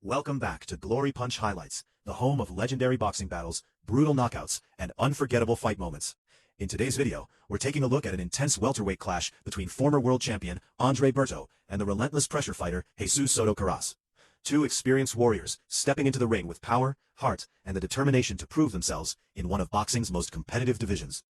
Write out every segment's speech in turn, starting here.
Welcome back to Glory Punch Highlights, the home of legendary boxing battles, brutal knockouts, and unforgettable fight moments. In today's video, we're taking a look at an intense welterweight clash between former world champion Andre Berto and the relentless pressure fighter Jesús Soto Karass. Two experienced warriors stepping into the ring with power, heart, and the determination to prove themselves in one of boxing's most competitive divisions.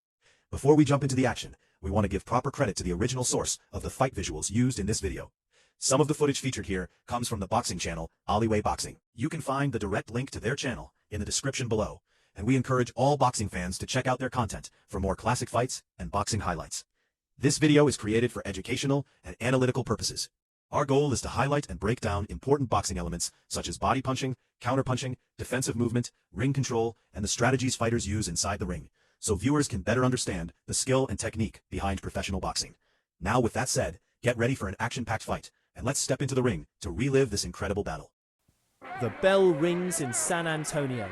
Before we jump into the action, we want to give proper credit to the original source of the fight visuals used in this video. Some of the footage featured here comes from the boxing channel, Alleyway Boxing. You can find the direct link to their channel in the description below, and we encourage all boxing fans to check out their content for more classic fights and boxing highlights. This video is created for educational and analytical purposes. Our goal is to highlight and break down important boxing elements such as body punching, counterpunching, defensive movement, ring control, and the strategies fighters use inside the ring, so viewers can better understand the skill and technique behind professional boxing. Now, with that said, get ready for an action-packed fight, and let's step into the ring to relive this incredible battle. The bell rings in San Antonio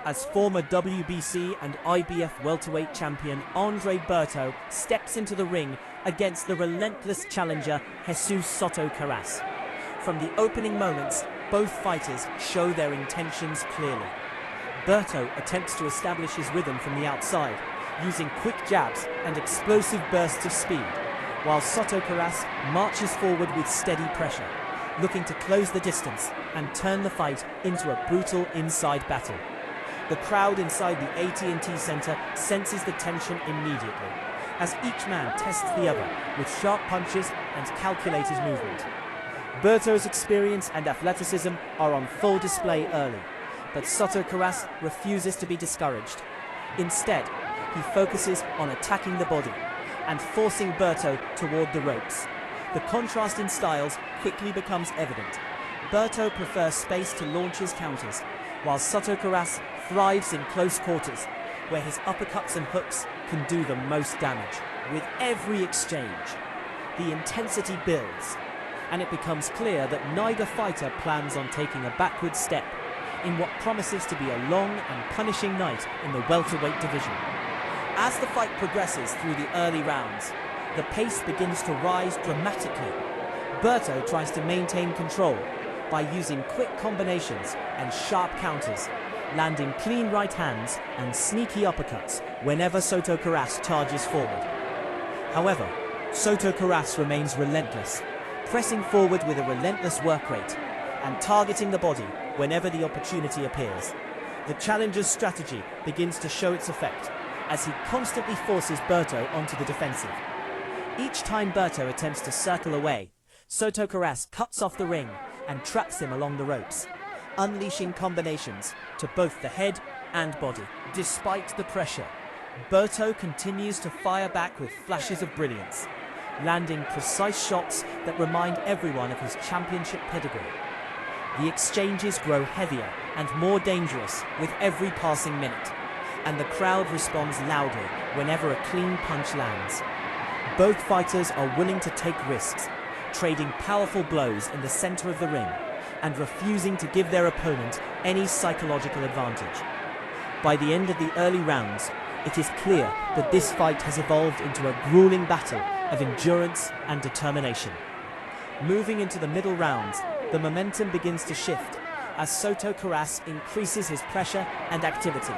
as former WBC and IBF welterweight champion Andre Berto steps into the ring against the relentless challenger Jesús Soto Karass. From the opening moments, both fighters show their intentions clearly. Berto attempts to establish his rhythm from the outside, using quick jabs and explosive bursts of speed, while Soto Karass marches forward with steady pressure, looking to close the distance and turn the fight into a brutal inside battle. The crowd inside the AT&T Center senses the tension immediately, as each man tests the other with sharp punches and calculated movement. Berto's experience and athleticism are on full display early, but Soto Karass refuses to be discouraged. Instead, he focuses on attacking the body and forcing Berto toward the ropes. The contrast in styles quickly becomes evident. Berto prefers space to launch his counters, while Soto Karass thrives in close quarters, where his uppercuts and hooks can do the most damage. With every exchange, the intensity builds, and it becomes clear that neither fighter plans on taking a backward step in what promises to be a long and punishing night in the welterweight division. As the fight progresses through the early rounds, the pace begins to rise dramatically. Berto tries to maintain control by using quick combinations and sharp counters, landing clean right hands and sneaky uppercuts whenever Soto Karass charges forward. However, Soto Karass remains relentless, pressing forward with a relentless work rate and targeting the body whenever the opportunity appears. The challenger's strategy begins to show its effect, as he constantly forces Berto onto the defensive. Each time Berto attempts to circle away, Soto Karass cuts off the ring and traps him along the ropes, unleashing combinations to both the head and body. Despite the pressure, Berto continues to fire back with flashes of brilliance, landing precise shots that remind everyone of his championship pedigree. The exchanges grow heavier and more dangerous with every passing minute, and the crowd responds loudly whenever a clean punch lands. Both fighters are willing to take risks, trading powerful blows in the center of the ring and refusing to give their opponent any psychological advantage. By the end of the early rounds, it is clear that this fight has evolved into a grueling battle of endurance and determination. Moving into the middle rounds, the momentum begins to shift as Soto Karass increases his pressure and activity.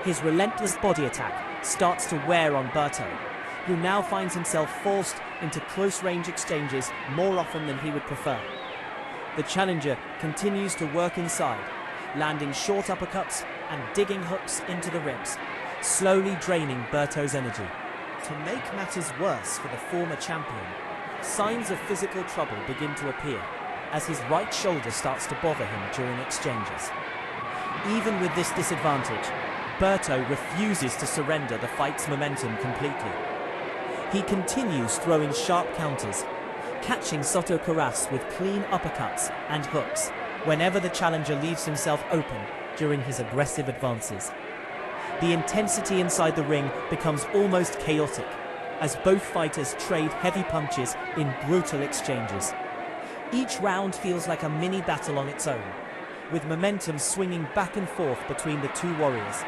His relentless body attack starts to wear on Berto, who now finds himself forced into close-range exchanges more often than he would prefer. The challenger continues to work inside, landing short uppercuts and digging hooks into the ribs, slowly draining Berto's energy. To make matters worse for the former champion, signs of physical trouble begin to appear as his right shoulder starts to bother him during exchanges. Even with this disadvantage, Berto refuses to surrender the fight's momentum completely. He continues throwing sharp counters, catching Soto Karass with clean uppercuts and hooks whenever the challenger leaves himself open during his aggressive advances. The intensity inside the ring becomes almost chaotic as both fighters trade heavy punches in brutal exchanges. Each round feels like a mini battle on its own, with momentum swinging back and forth between the two warriors.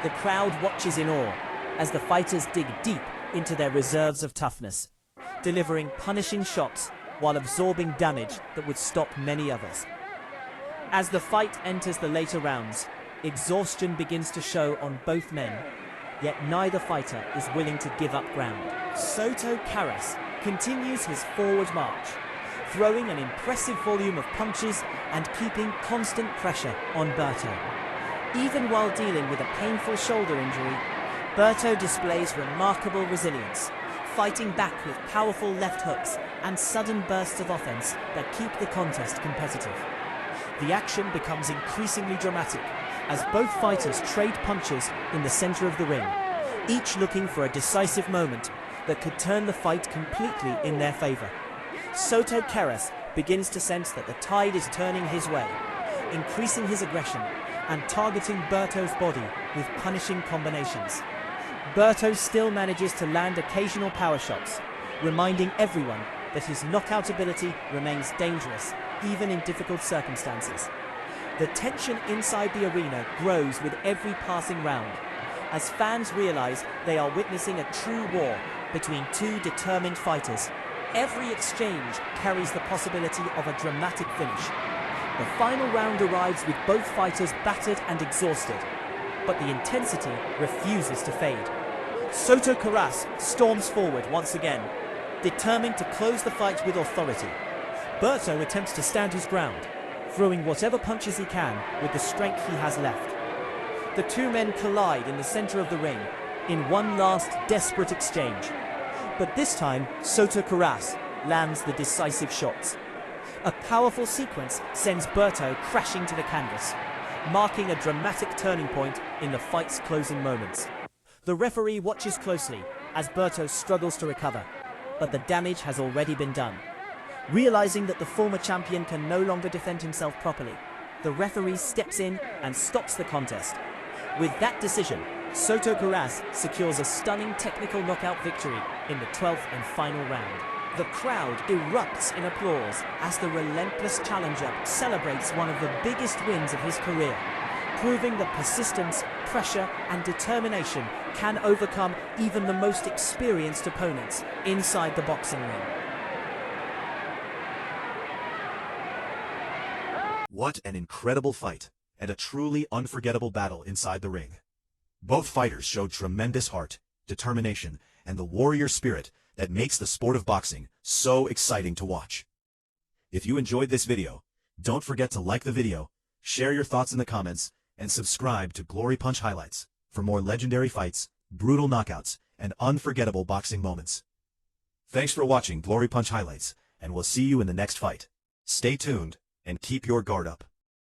The crowd watches in awe as the fighters dig deep into their reserves of toughness, delivering punishing shots while absorbing damage that would stop many others. As the fight enters the later rounds, exhaustion begins to show on both men, yet neither fighter is willing to give up ground. Soto Karass continues his forward march, throwing an impressive volume of punches and keeping constant pressure on Berto. Even while dealing with a painful shoulder injury, Berto displays remarkable resilience, fighting back with powerful left hooks and sudden bursts of offense that keep the contest competitive. The action becomes increasingly dramatic as both fighters trade punches in the center of the ring, each looking for a decisive moment that could turn the fight completely in their favor. Soto Karass begins to sense that the tide is turning his way, increasing his aggression and targeting Berto's body with punishing combinations. Berto still manages to land occasional power shots, reminding everyone that his knockout ability remains dangerous, even in difficult circumstances. The tension inside the arena grows with every passing round, as fans realize they are witnessing a true war between two determined fighters. Every exchange carries the possibility of a dramatic finish. The final round arrives with both fighters battered and exhausted, but the intensity refuses to fade. Soto Karass storms forward once again, determined to close the fight with authority. Berto attempts to stand his ground, throwing whatever punches he can with the strength he has left. The two men collide in the center of the ring in one last desperate exchange. But this time, Soto Karass lands the decisive shots. A powerful sequence sends Berto crashing to the canvas, marking a dramatic turning point in the fight's closing moments. The referee watches closely as Berto struggles to recover, but the damage has already been done. Realizing that the former champion can no longer defend himself properly, the referee steps in and stops the contest. With that decision, Soto Karass secures a stunning technical knockout victory in the 12th and final round. The crowd erupts in applause as the relentless challenger celebrates one of the biggest wins of his career, proving that persistence, pressure, and determination can overcome even the most experienced opponents inside the boxing ring. What an incredible fight, and a truly unforgettable battle inside the ring. Both fighters showed tremendous heart, determination, and the warrior spirit that makes the sport of boxing so exciting to watch. If you enjoyed this video, don't forget to like the video, share your thoughts in the comments, and subscribe to Glory Punch Highlights for more legendary fights, brutal knockouts, and unforgettable boxing moments. Thanks for watching Glory Punch Highlights, and we'll see you in the next fight. Stay tuned, and keep your guard up.